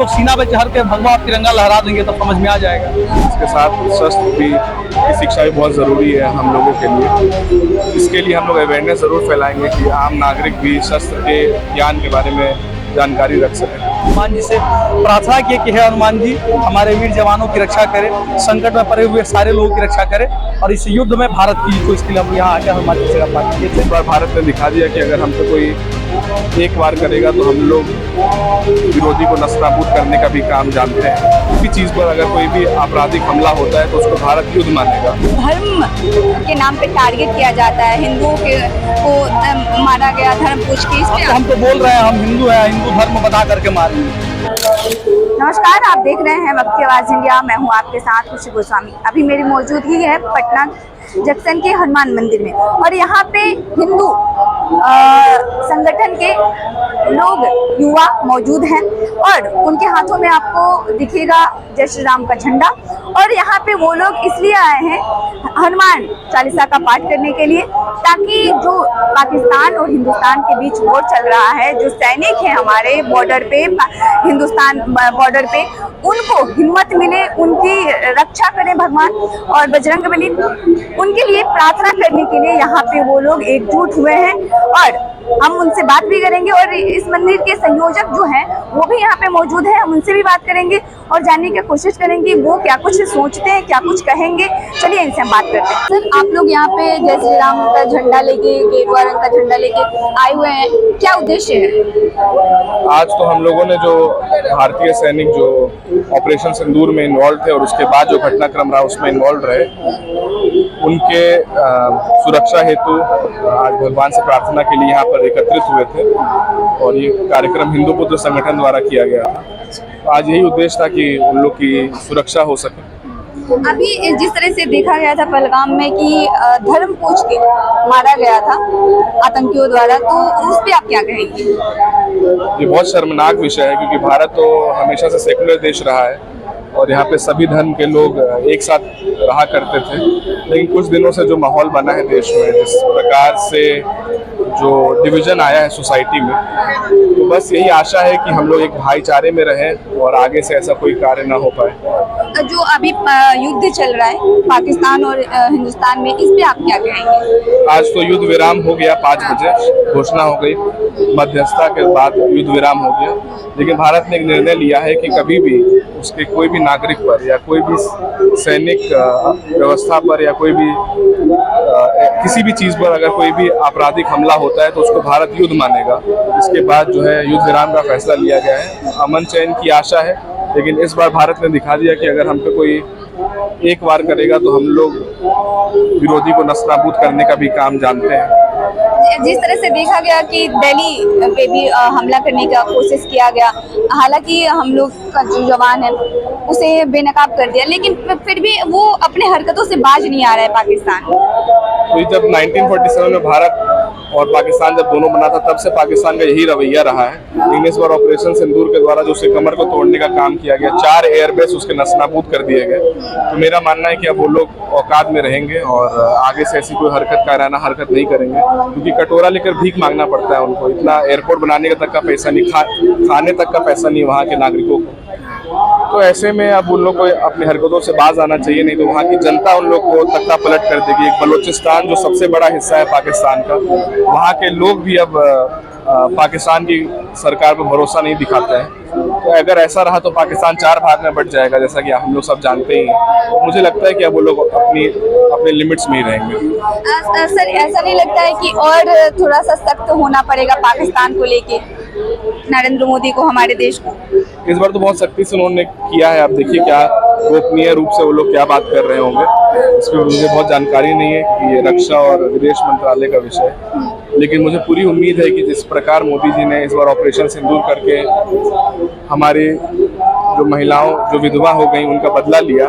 तो सीना पे चढ़ के भगवा तिरंगा लहरा देंगे तो समझ में आ जाएगा। इसके साथ शस्त्र की शिक्षा भी बहुत ज़रूरी है हम लोगों के लिए। इसके लिए हम लोग अवेयरनेस ज़रूर फैलाएंगे कि आम नागरिक भी शस्त्र के ज्ञान के बारे में जानकारी रख सकें। हनुमान जी से प्रार्थना की कि हे हनुमान जी हमारे वीर जवानों की रक्षा करें, संकट में पड़े हुए सारे लोगों की रक्षा करें और इस युद्ध में भारत की तो इसके लिए हम यहाँ आकर हनुमान जी से बात किए थे। इस बार भारत ने दिखा दिया कि अगर हमसे कोई एक बार करेगा तो हम लोग विरोधी को नस्तानाबूद करने का भी काम जानते हैं। किसी चीज़ पर अगर कोई भी आपराधिक हमला होता है तो उसको भारत युद्ध मानेगा। धर्म के नाम पे टारगेट किया जाता है, हिंदुओं को मारा गया धर्म पूछ के। हम तो बोल रहे हैं हम हिंदू हैं, हिंदू धर्म बता करके मारेंगे। नमस्कार, आप देख रहे हैं वक्त की आवाज़ इंडिया। मैं हूं आपके साथ खुशी गोस्वामी। अभी मेरी मौजूदगी है पटना जंक्शन के हनुमान मंदिर में और यहाँ पे हिंदू संगठन के लोग युवा मौजूद हैं और उनके हाथों में आपको दिखेगा जय श्री राम का झंडा। और यहाँ पे वो लोग इसलिए आए हैं हनुमान चालीसा का पाठ करने के लिए, ताकि जो पाकिस्तान और हिंदुस्तान के बीच वॉर चल रहा है, जो सैनिक हैं हमारे बॉर्डर पे, हिंदुस्तान बॉर्डर पे, उनको हिम्मत मिले, उनकी रक्षा करें भगवान और बजरंगबली। उनके लिए प्रार्थना करने के लिए यहाँ पे वो लोग एकजुट हुए हैं और हम उनसे बात भी करेंगे। और इस मंदिर के संयोजक जो हैं वो भी यहाँ पे मौजूद है, हम उनसे भी बात करेंगे और जानने की कोशिश करेंगे वो क्या कुछ सोचते हैं, क्या कुछ कहेंगे। चलिए इनसे हम बात करते हैं। सर, आप लोग यहाँ पे जय श्री राम का झंडा लेके, गेरुआ रंग का झंडा लेके आए हुए हैं, क्या उद्देश्य है? आज तो हम लोगों ने जो भारतीय सैनिक जो ऑपरेशन सिंदूर में इन्वॉल्व थे और उसके बाद जो घटनाक्रम रहा उसमें इन्वॉल्व रहे, उनके सुरक्षा हेतु आज भगवान से प्रार्थना के लिए यहाँ पर एकत्रित हुए थे और ये कार्यक्रम हिंदू पुत्र संगठन द्वारा किया गया था। तो आज यही उद्देश्य था कि उन लोग की सुरक्षा हो सके। अभी जिस तरह से देखा गया था पहलगाम में कि धर्म पूछ के मारा गया था आतंकियों द्वारा, तो उस पर आप क्या कहेंगे? ये बहुत शर्मनाक विषय है क्योंकि भारत तो हमेशा से सेकुलर देश रहा है और यहाँ पे सभी धर्म के लोग एक साथ रहा करते थे। लेकिन कुछ दिनों से जो माहौल बना है देश में, जिस प्रकार से जो डिवीजन आया है सोसाइटी में, तो बस यही आशा है कि हम लोग एक भाईचारे में रहें और आगे से ऐसा कोई कार्य ना हो पाए। जो अभी युद्ध चल रहा है पाकिस्तान और हिंदुस्तान में, इस पे आप क्या कहेंगे? आज तो युद्ध विराम हो गया, 5 बजे घोषणा हो गई, मध्यस्थता के बाद युद्ध विराम हो गया। लेकिन भारत ने एक निर्णय लिया है कि कभी भी उसके कोई भी नागरिक पर या कोई भी सैनिक व्यवस्था पर या कोई भी किसी भी चीज़ पर अगर कोई भी आपराधिक हमला होता है तो उसको भारत युद्ध मानेगा। इसके बाद जो है युद्ध विराम का फैसला लिया गया है। अमन चैन की आशा है, लेकिन इस बार भारत ने दिखा दिया कि अगर हम पे कोई एक बार करेगा तो हम लोग विरोधी को नस्तानाबूद करने का भी काम जानते हैं। जिस तरह से देखा गया कि दिल्ली पे भी हमला करने का कोशिश किया गया, हालांकि हम लोग का जो जवान है उसे बेनकाब कर दिया, लेकिन फिर भी वो अपने हरकतों से बाज नहीं आ रहा है पाकिस्तान। तो जब 1947 में भारत और पाकिस्तान जब दोनों बना था तब से पाकिस्तान का यही रवैया रहा है। लेकिन इस बार ऑपरेशन सिंदूर के द्वारा जो उसके कमर को तोड़ने का काम किया गया, 4 एयरबेस उसके नस्तानाबूद कर दिए गए। तो मेरा मानना है कि अब वो लोग औकात में रहेंगे और आगे से ऐसी कोई कायराना हरकत नहीं करेंगे, क्योंकि कटोरा लेकर भीख मांगना पड़ता है उनको। इतना एयरपोर्ट बनाने का तक का पैसा नहीं, खाने तक का पैसा नहीं वहाँ के नागरिकों को। तो ऐसे में अब उन लोग को अपनी हरकतों से बाज आना चाहिए, नहीं तो वहाँ की जनता उन लोग को तख्ता पलट कर देगी। एक बलूचिस्तान जो सबसे बड़ा हिस्सा है पाकिस्तान का, वहाँ के लोग भी अब पाकिस्तान की सरकार पर भरोसा नहीं दिखाते हैं। तो अगर ऐसा रहा तो पाकिस्तान 4 भाग में बट जाएगा, जैसा कि हम लोग सब जानते ही हैं। तो मुझे लगता है कि अब वो लोग अपने लिमिट्स में ही रहेंगे। सर, ऐसा नहीं लगता है कि और थोड़ा सा सख्त होना पड़ेगा पाकिस्तान को लेके, नरेंद्र मोदी को, हमारे देश को? इस बार तो बहुत सख्ती से उन्होंने किया है। आप देखिए क्या गोपनीय रूप से वो लोग क्या बात कर रहे होंगे, इसमें मुझे बहुत जानकारी नहीं है कि ये रक्षा और विदेश मंत्रालय का विषय है। लेकिन मुझे पूरी उम्मीद है कि जिस प्रकार मोदी जी ने इस बार ऑपरेशन सिंदूर करके हमारी जो महिलाओं जो विधवा हो गई उनका बदला लिया,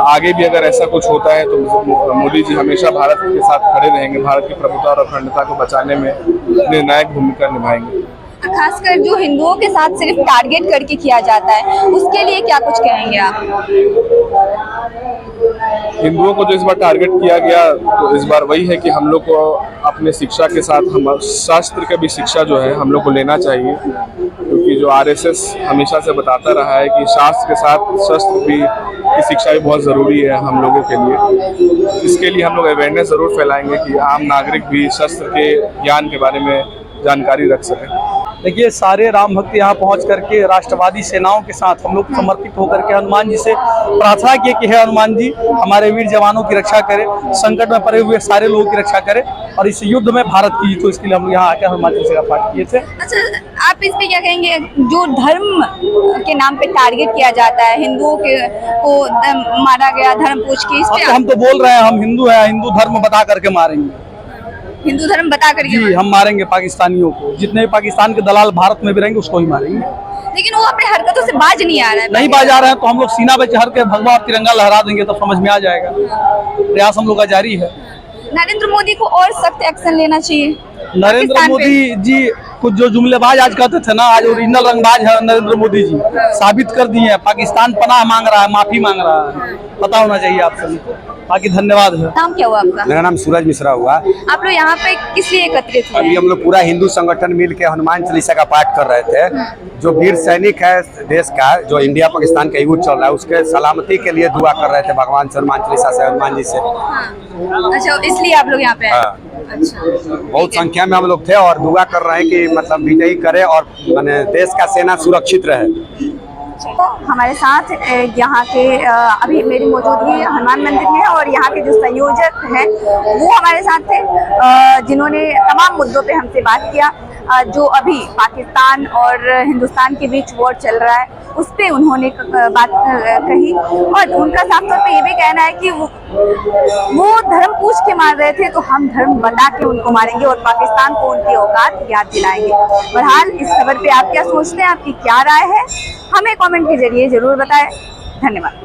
आगे भी अगर ऐसा कुछ होता है तो मोदी जी हमेशा भारत के साथ खड़े रहेंगे, भारत की प्रभुता और अखंडता को बचाने में निर्णायक भूमिका निभाएंगे। खासकर जो हिंदुओं के साथ सिर्फ टारगेट करके किया जाता है, उसके लिए क्या कुछ कहेंगे आप? हिंदुओं को जो इस बार टारगेट किया गया, तो इस बार वही है कि हम लोग को अपने शिक्षा के साथ हम शास्त्र का भी शिक्षा जो है हम लोग को लेना चाहिए, क्योंकि जो जो आरएसएस हमेशा से बताता रहा है कि शास्त्र के साथ शस्त्र भी की शिक्षा भी बहुत ज़रूरी है हम लोगों के लिए। इसके लिए हम लोग अवेयरनेस ज़रूर फैलाएंगे कि आम नागरिक भी शस्त्र के ज्ञान के बारे में जानकारी रख सकें। देखिए, सारे राम भक्त यहाँ पहुँच करके राष्ट्रवादी सेनाओं के साथ हम लोग समर्पित होकर के हनुमान जी से प्रार्थना किए कि हे हनुमान जी हमारे वीर जवानों की रक्षा करें, संकट में पड़े हुए सारे लोगों की रक्षा करें और इस युद्ध में भारत की, तो इसके लिए हम यहाँ आकर हनुमान चालीसा का पाठ किए थे। अच्छा, आप इस पे क्या कहेंगे? जो धर्म के नाम पे टारगेट किया जाता है, हिंदुओं को मारा गया धर्म पूछ के, इस पे हम तो बोल रहे हैं हम हिंदू हैं, हिंदू धर्म बता करके मारेंगे। हिंदू धर्म बता कर जी, हम मारेंगे पाकिस्तानियों को, जितने भी पाकिस्तान के दलाल भारत में भी रहेंगे उसको ही मारेंगे। लेकिन वो अपने हरकतों से बाज नहीं आ रहा है। नहीं बाज आ रहे हैं तो हम लोग सीना पे चढ़ के भगवा और तिरंगा लहरा देंगे तो समझ में आ जाएगा। प्रयास हम लोग का जारी है। नरेंद्र मोदी को और सख्त एक्शन लेना चाहिए। नरेंद्र मोदी जी कुछ जो जुमलेबाज आज कहते थे ना, आज ओरिजिनल रंगबाज है नरेंद्र मोदी जी, साबित कर दिए हैं। पाकिस्तान पनाह मांग रहा है, माफी मांग रहा है, पता होना चाहिए आप सभी को। बाकी धन्यवाद है। नाम क्या हुआ आपका? मेरा नाम सूरज मिश्रा हुआ। आप लोग यहाँ पे किस लिए एकत्रित हुए? अभी हम लोग पूरा हिंदू संगठन मिल के हनुमान चालीसा का पाठ कर रहे थे। जो वीर सैनिक है देश का, जो इंडिया पाकिस्तान का युद्ध चल रहा है, उसके सलामती के लिए दुआ कर रहे थे भगवान से, हनुमान चालीसा से, हनुमान जी से। अच्छा, इसलिए आप लोग यहाँ पे आए? अच्छा, बहुत संख्या में हम लोग थे और दुआ कर रहे हैं कि मतलब विजयी करे और माने देश का सेना सुरक्षित रहे। तो हमारे साथ यहाँ के अभी मेरी मौजूदगी हनुमान मंदिर में है और यहाँ के जो संयोजक हैं वो हमारे साथ थे, जिन्होंने तमाम मुद्दों पे हमसे बात किया। जो अभी पाकिस्तान और हिंदुस्तान के बीच वॉर चल रहा है उस पे उन्होंने बात कही और उनका साफ तौर पे ये भी कहना है कि वो धर्म पूछ के मार रहे थे तो हम धर्म बता के उनको मारेंगे और पाकिस्तान को उनकी औकात याद दिलाएंगे। बहरहाल इस खबर पे आप क्या सोचते हैं, आपकी क्या राय है, हमें कमेंट के जरिए जरूर बताएं। धन्यवाद।